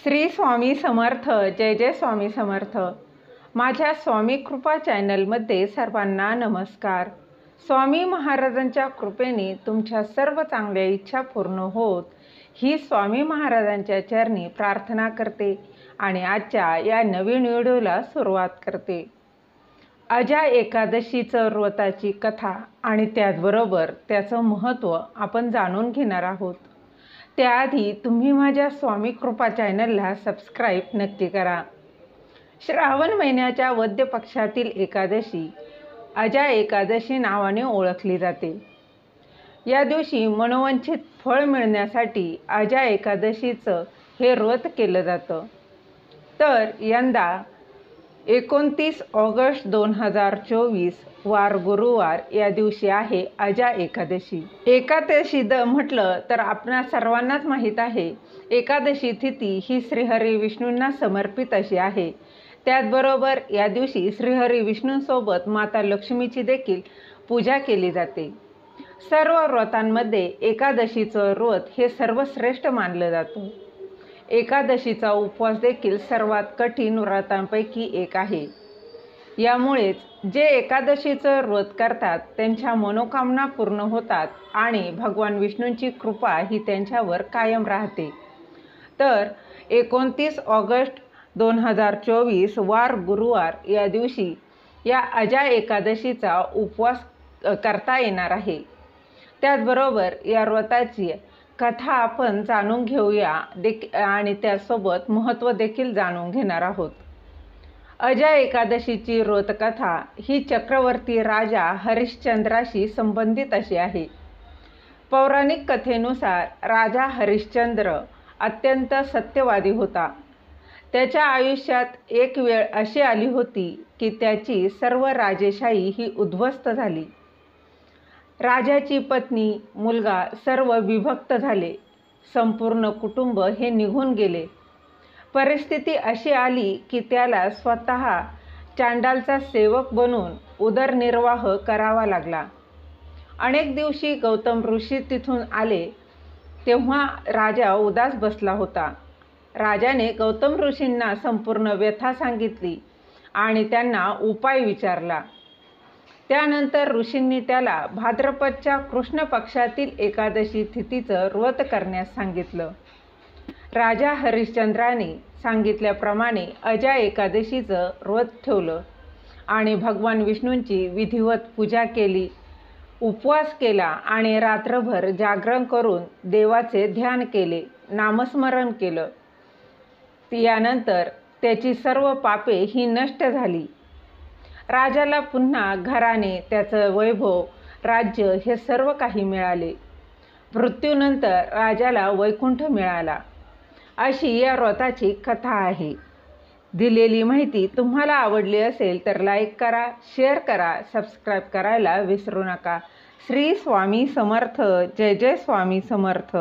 श्री स्वामी समर्थ. जय जय स्वामी समर्थ. माझ्या स्वामी कृपा चॅनलमध्ये सर्वांना नमस्कार. स्वामी महाराजांच्या कृपेने तुमच्या सर्व चांगल्या इच्छा पूर्ण होत ही स्वामी महाराजांच्या चरणी प्रार्थना करते आणि आजच्या या नवीन व्हिडिओला सुरुवात करते. अजा एकादशीचं व्रताची कथा आणि त्याचबरोबर त्याचं महत्त्व आपण जाणून घेणार आहोत. त्याआधी तुम्ही माझ्या स्वामी कृपा चॅनलला सबस्क्राईब नक्की करा. श्रावण महिन्याच्या वद्य पक्षातील एकादशी अजा एकादशी नावाने ओळखली जाते. या दिवशी मनोवांछित फळ मिळण्यासाठी अजा एकादशीचं हे व्रत केलं जातं. तर यंदा 29 ऑगस्ट 2024 वार गुरुवार या दिवशी आहे अजा एकादशी. एकादशी म्हटलं तर आपणा सर्वांनाच माहीत आहे, एकादशी तिथी ही श्रीहरी विष्णूंना समर्पित अशी आहे. त्याचबरोबर या दिवशी श्रीहरी विष्णूंसोबत माता लक्ष्मीची देखील पूजा केली जाते. सर्व व्रतांमध्ये एकादशीचं व्रत हे सर्वश्रेष्ठ मानलं जातं. एकादशीचा उपवास देखील सर्वात कठीण व्रतांपैकी एक आहे. यामुळेच जे एकादशीचं व्रत करतात त्यांच्या मनोकामना पूर्ण होतात आणि भगवान विष्णूंची कृपा ही त्यांच्यावर कायम राहते. तर 29 ऑगस्ट 2024 वार गुरुवार या दिवशी या अजा एकादशीचा उपवास करता येणार आहे. त्याचबरोबर या व्रताची कथा आपण जाणून घेऊया आणि त्यासोबत महत्त्व देखील जाणून घेणार आहोत. अजा एकादशीची व्रतकथा ही चक्रवर्ती राजा हरिश्चंद्राशी संबंधित अशी आहे. पौराणिक कथेनुसार राजा हरिश्चंद्र अत्यंत सत्यवादी होता. त्याच्या आयुष्यात एक वेळ अशी आली होती की त्याची सर्व राजेशाही ही उद्ध्वस्त झाली. राजाची पत्नी, मुलगा सर्व विभक्त झाले. संपूर्ण कुटुंब हे निघून गेले. परिस्थिती अशी आली की त्याला स्वतः चांडालचा सेवक बनून उदरनिर्वाह करावा लागला. अनेक दिवशी गौतम ऋषी तिथून आले तेव्हा राजा उदास बसला होता. राजाने गौतम ऋषींना संपूर्ण व्यथा सांगितली आणि त्यांना उपाय विचारला. त्यानंतर ऋषींनी त्याला भाद्रपदच्या कृष्ण पक्षातील एकादशी तिथीचं व्रत करण्यास सांगितलं. राजा हरिश्चंद्राने सांगितल्याप्रमाणे अजा एकादशीचं व्रत ठेवलं आणि भगवान विष्णूंची विधिवत पूजा केली, उपवास केला आणि रात्रभर जागरण करून देवाचे ध्यान केले, नामस्मरण केलं. यानंतर त्याची सर्व पापे ही नष्ट झाली. राजाला पुन्हा घराणे, त्याचं वैभव, राज्य हे सर्व काही मिळाले. मृत्यूनंतर राजाला वैकुंठ मिळाला. अशी या व्रताची कथा आहे. दिलेली माहिती तुम्हाला आवडली असेल तर लाईक करा, शेअर करा, सबस्क्राईब करायला विसरू नका. श्री स्वामी समर्थ. जय जय स्वामी समर्थ.